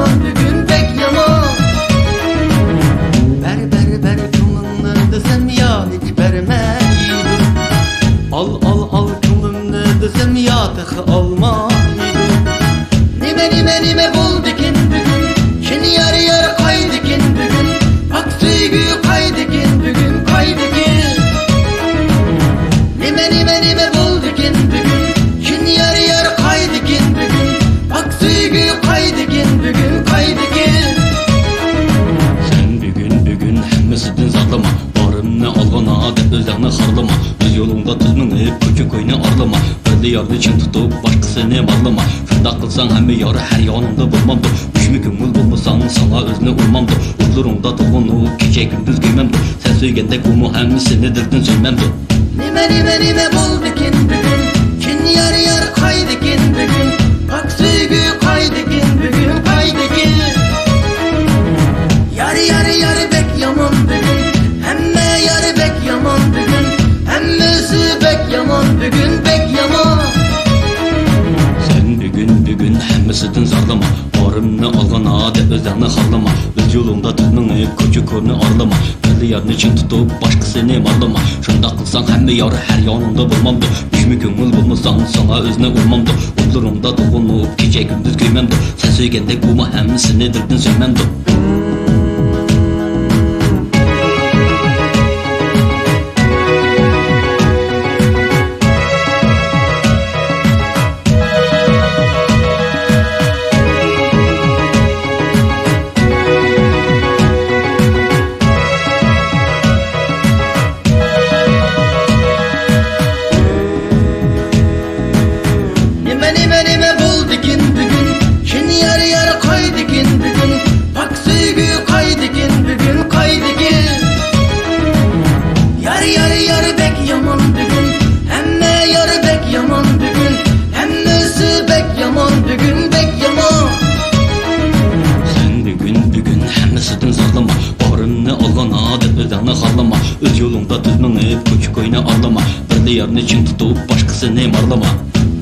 yaman, bugün pek yaman. Ver kılımını desem yani vermeydim. Al kılımını desem ya tıkı almaydım. Nime buldikin bugün, şeni yar kaydikin bugün. Bak süygü kaydikin bugün, kaydikin. Nime buldikin bugün, şeni yar kaydikin bugün. Bak süygü kaydikin bugün, kaydikin. Sen bugün hemmesinden zarlama, barın ne algana de özlerini harlama. Öz yolunda tuzmanıp küçük oyunu arlama. Birli yardı için tutup başkasını marlama. Şunda kılsan hemme yarı her yanında bulmamdı. Düşmü kömül bulmasan sana özüne uymamdı. Uzurumda dokunup gece gündüz giymemdi. Sen söygende kumu hemmisini dildin söymemdi. Nime buldikin bugün, şeni yar kaydikin bugün. Bak süygü kaydikin bugün, kaydikin. Yar bek yaman bugün, hemme yar bek yaman bugün. Hemmesi bek yaman bugün, bek yaman. Sen bugün hemmesinden zarlama, barın ne algana de özlerini harlama. Öz yolunda tuzmanıp küçük oyunu arlama. Birli yarını için tutup başkasını marlama. Şunda kılsan hemme yarı her yanında bulmamdı. Düşmü kömül bulmasan sana özüne uymamdı. Uzurumda dokunup gece gündüz giymemdi. Sen söygende kumu hemmisini dildin söymemdi. Nime buldikin bugün, şeni yar kaydikin bugün. Bak süygü kaydikin bugün, kaydikin. Yar bek yaman bugün, hemme yar bek yaman bugün. Hemmesi bek yaman bugün, bek yaman. Sen bugün hemmesinden zarlama, barın ne algana de özlerini harlama. Öz yolunda tuzmanıp küçük oyunu arlama. Birli yarını için tutup başkasını marlama.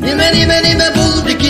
Nime buldikin